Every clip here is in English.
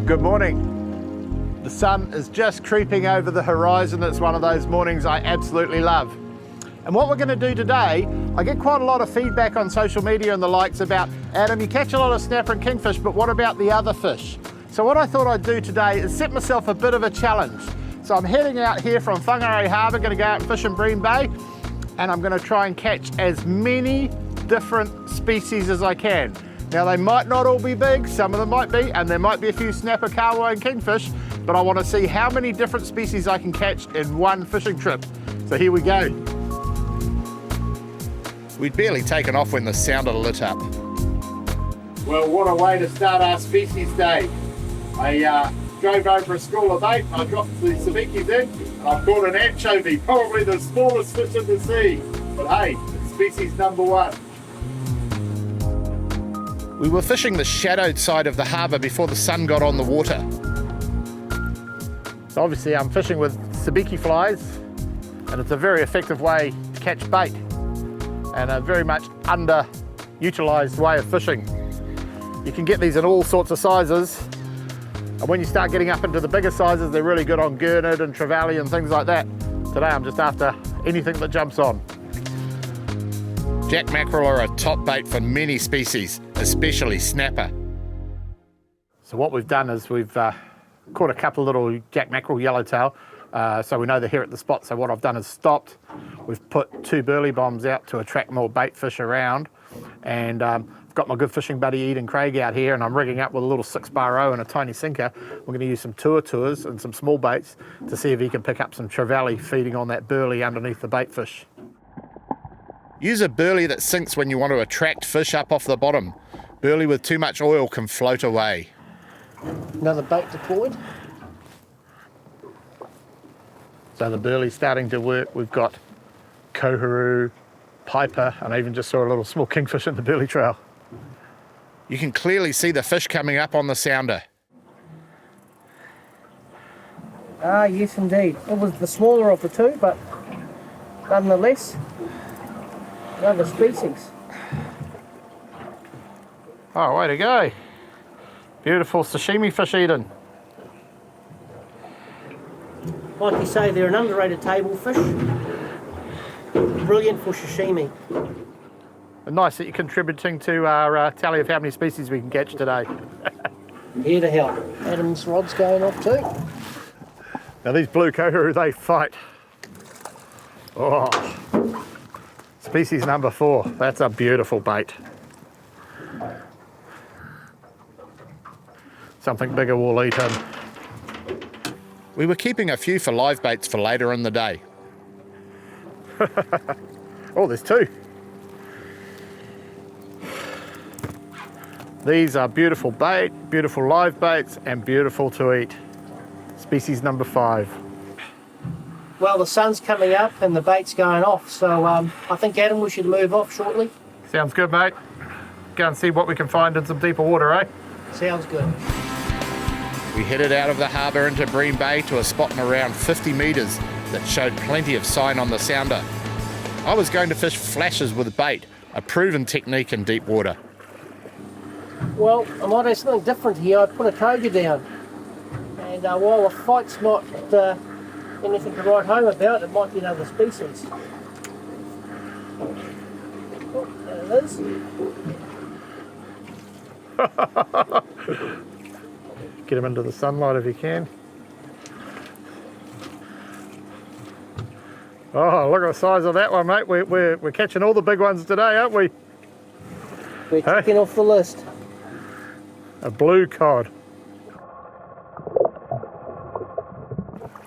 Good morning. The sun is just creeping over the horizon. It's one of those mornings I absolutely love. And what we're going to do today, I get quite a lot of feedback on social media and the likes about, Adam, you catch a lot of snapper and kingfish, but what about the other fish? So what I thought I'd do today is set myself a bit of a challenge. So I'm heading out here from Whangarei Harbour, going to go out and fish in Bream Bay, and I'm going to try and catch as many different species as I can. Now they might not all be big, some of them might be, and there might be a few snapper, kahawai and kingfish, but I want to see how many different species I can catch in one fishing trip. So here we go. We'd barely taken off when the sounder lit up. Well, what a way to start our species day. I drove over a school of bait, I dropped the sabikis in, and I've caught an anchovy, probably the smallest fish in the sea. But hey, it's species number one. We were fishing the shadowed side of the harbour before the sun got on the water. So obviously I'm fishing with sabiki flies, and it's a very effective way to catch bait, and a very much underutilised way of fishing. You can get these in all sorts of sizes, and when you start getting up into the bigger sizes, they're really good on gurnard and trevally and things like that. Today I'm just after anything that jumps on. Jack mackerel are a top bait for many species, especially snapper. So what we've done is we've caught a couple of little jack mackerel yellowtail, so we know they're here at the spot. So what I've done is stopped. We've put 2 burley bombs out to attract more bait fish around, and I've got my good fishing buddy Eden Craig out here, and I'm rigging up with a little 6-bar O and a tiny sinker. We're going to use some tours and some small baits to see if he can pick up some trevally feeding on that burley underneath the bait fish. Use a burley that sinks when you want to attract fish up off the bottom. Burley with too much oil can float away. Another bait deployed. So the burley's starting to work. We've got koharu, piper, and I even just saw a little small kingfish in the burley trail. You can clearly see the fish coming up on the sounder. Ah, yes indeed. It was the smaller of the two, but nonetheless, another species. Oh, way to go. Beautiful sashimi fish, Eden. Like you say, they're an underrated table fish. Brilliant for sashimi. And nice that you're contributing to our tally of how many species we can catch today. Here to help. Adam's rod's going off too. Now these blue koharu, they fight. Oh, species number 4. That's a beautiful bait. Something bigger will eat him. We were keeping a few for live baits for later in the day. Oh, there's 2. These are beautiful bait, beautiful live baits, and beautiful to eat. Species number 5. Well, the sun's coming up and the bait's going off, so I think, Adam, we should move off shortly. Sounds good, mate. Go and see what we can find in some deeper water, eh? Sounds good. We headed out of the harbour into Bream Bay to a spot in around 50 metres that showed plenty of sign on the sounder. I was going to fish flashes with bait, a proven technique in deep water. Well, I might have something different here. I put a koga down, and while the fight's not anything to write home about, it might be another species. Oh, there it is. Get him into the sunlight if you can. Oh, look at the size of that one, mate. We're catching all the big ones today, aren't we? We're ticking off the list. A blue cod.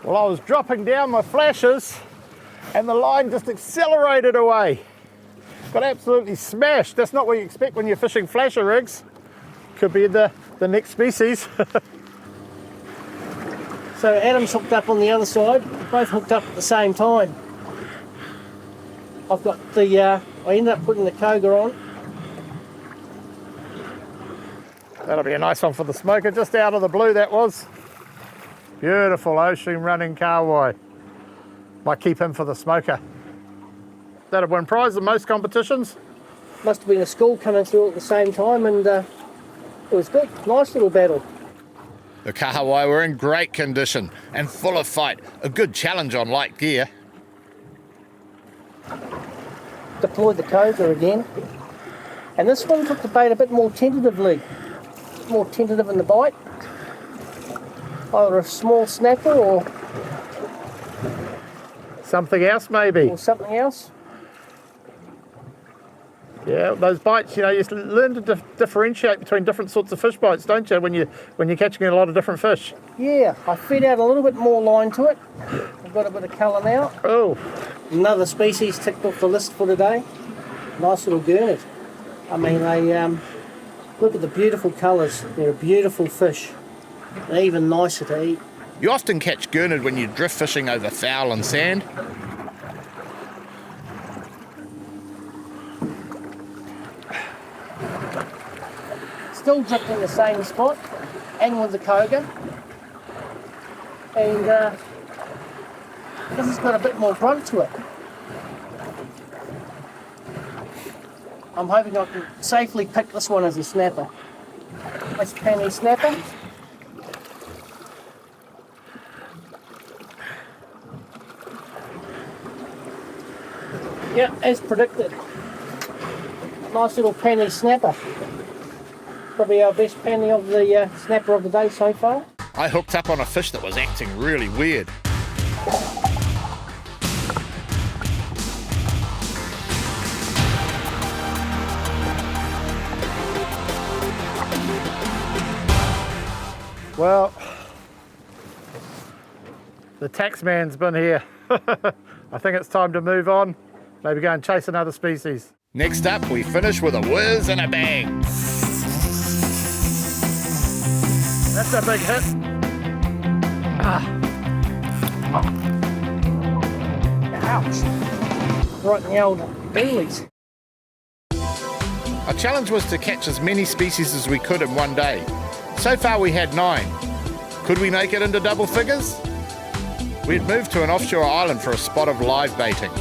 Well, I was dropping down my flashes and the line just accelerated away. Got absolutely smashed. That's not what you expect when you're fishing flasher rigs. Could be the next species. So Adam's hooked up on the other side. We're both hooked up at the same time. I've got the, I ended up putting the koga on. That'll be a nice one for the smoker, just out of the blue that was. Beautiful ocean running kahawai. Might keep him for the smoker. That'll win prize in most competitions. Must have been a school coming through at the same time, and it was good. Nice little battle. The kahawai were in great condition and full of fight, a good challenge on light gear. Deployed the coga again. And this one took the bait a bit more tentatively. A bit more tentative in the bite. Either a small snapper or Something else maybe. something else. Yeah, those bites, you know, you learn to differentiate between different sorts of fish bites, don't you, when you're catching a lot of different fish? Yeah, I fed out a little bit more line to it. I've got a bit of colour now. Oh, Another species ticked off the list for today. Nice little gurnard. I mean, they look at the beautiful colours. They're a beautiful fish. They're even nicer to eat. You often catch gurnard when you're drift fishing over foul and sand. Still drifting the same spot, and with the coga. And this has got a bit more grunt to it. I'm hoping I can safely pick this one as a snapper. Nice penny snapper. Yeah, as predicted. Nice little penny snapper. Probably our best penny of the snapper of the day so far. I hooked up on a fish that was acting really weird. well, the tax man's been here. I think it's time to move on. Maybe go and chase another species. Next up, we finish with a whiz and a bang. That's a big hit. Ouch. Right in the old doolies. Our challenge was to catch as many species as we could in one day. So far we had 9. Could we make it into double figures? We'd moved to an offshore island for a spot of live baiting.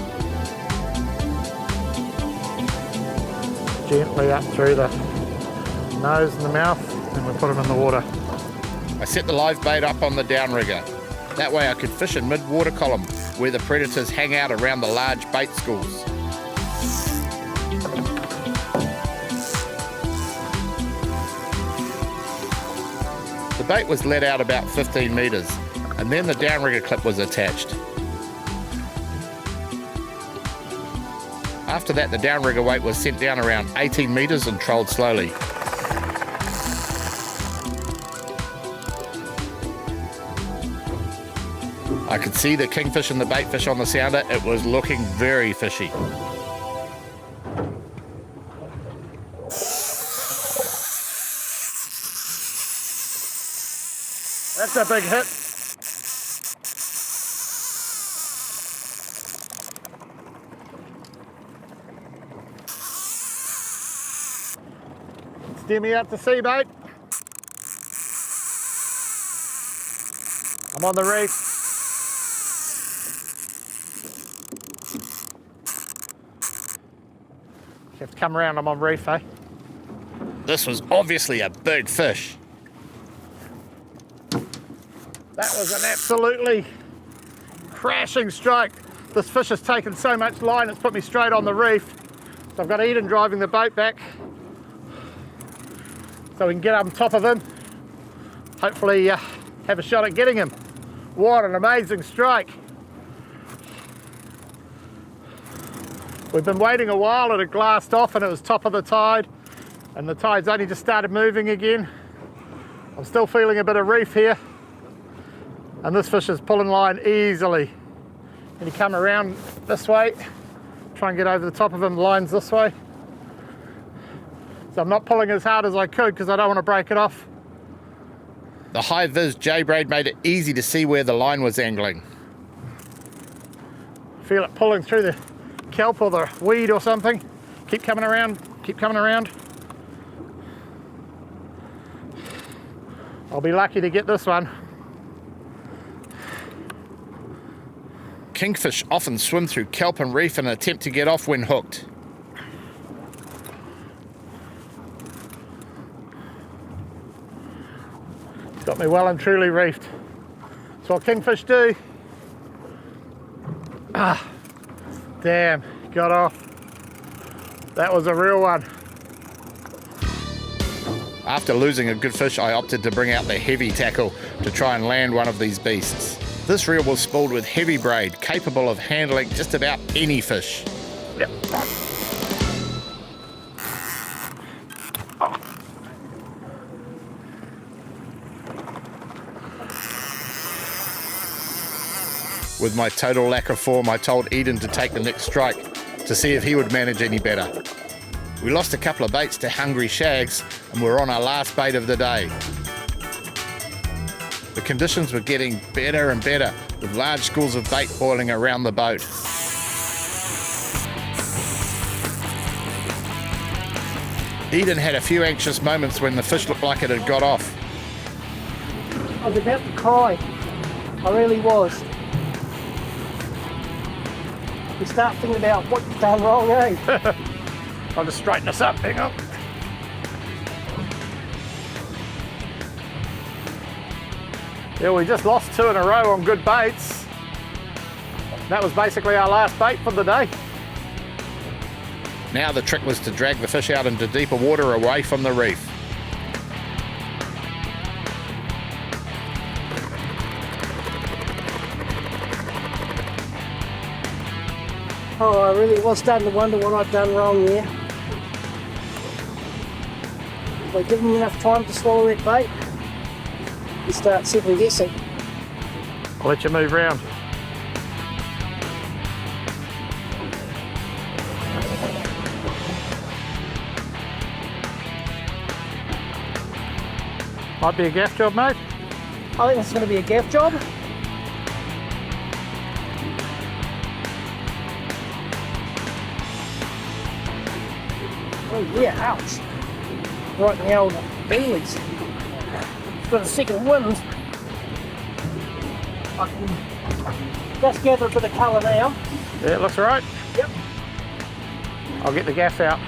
Gently up through the nose and the mouth, and we put them in the water. I set the live bait up on the downrigger. That way I could fish in mid-water column where the predators hang out around the large bait schools. The bait was let out about 15 metres and then the downrigger clip was attached. After that, the downrigger weight was sent down around 18 metres and trolled slowly. I could see the kingfish and the baitfish on the sounder. It was looking very fishy. That's a big hit. Steer me out to sea, mate. I'm on the reef. You have to come around, I'm on reef, eh? This was obviously a big fish. That was an absolutely crashing strike. This fish has taken so much line, it's put me straight on the reef. So I've got Eden driving the boat back so we can get up on top of him. Hopefully have a shot at getting him. What an amazing strike. We've been waiting a while, it had glassed off and it was top of the tide, and the tide's only just started moving again. I'm still feeling a bit of reef here, and this fish is pulling line easily. And you come around this way, try and get over the top of him, the line's this way. So I'm not pulling as hard as I could because I don't want to break it off. The high-vis J-braid made it easy to see where the line was angling. Feel it pulling through the kelp or the weed or something. Keep coming around, keep coming around. I'll be lucky to get this one. Kingfish often swim through kelp and reef in an attempt to get off when hooked. Got me well and truly reefed. That's what kingfish do. Ah, damn, got off. That was a real one. After losing a good fish, I opted to bring out the heavy tackle to try and land one of these beasts. This reel was spooled with heavy braid, capable of handling just about any fish. Yep. With my total lack of form, I told Eden to take the next strike to see if he would manage any better. We lost a couple of baits to hungry shags and we're on our last bait of the day. The conditions were getting better and better, with large schools of bait boiling around the boat. Eden had a few anxious moments when the fish looked like it had got off. I was about to cry. I really was. You start thinking about what you've done wrong, eh? I'll just straighten this up, hang on. Yeah, we just lost 2 in a row on good baits. That was basically our last bait for the day. Now the trick was to drag the fish out into deeper water away from the reef. Oh, I really was starting to wonder what I'd done wrong there. If I give them enough time to swallow that bait, you start second guessing. I'll let you move round. Might be a gaff job, mate. I think this is going to be a gaff job. Oh yeah, ouch. Right in the old bellies. It's got a second wind. I can just gather a bit of colour now. Yeah, it looks all right. Yep. I'll get the gaff out.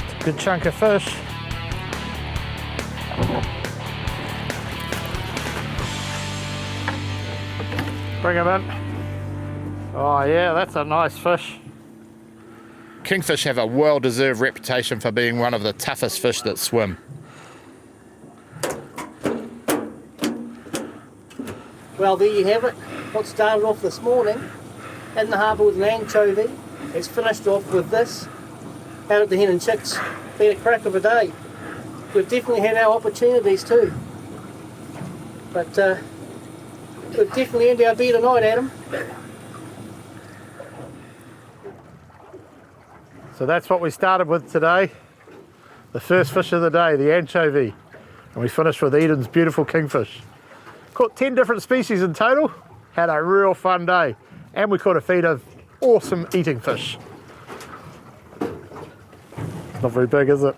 It's a good chunk of fish. Bring him in. Oh yeah, that's a nice fish. Kingfish have a well-deserved reputation for being one of the toughest fish that swim. Well, there you have it. What started off this morning in the harbour with an anchovy has finished off with this out at the Hen and Chicks. Been a crack of a day. We've definitely had our opportunities too. But we've definitely earned our beer tonight, Adam. So that's what we started with today. The first fish of the day, the anchovy. And we finished with Eden's beautiful kingfish. Caught 10 different species in total. Had a real fun day. And we caught a feed of awesome eating fish. Not very big, is it?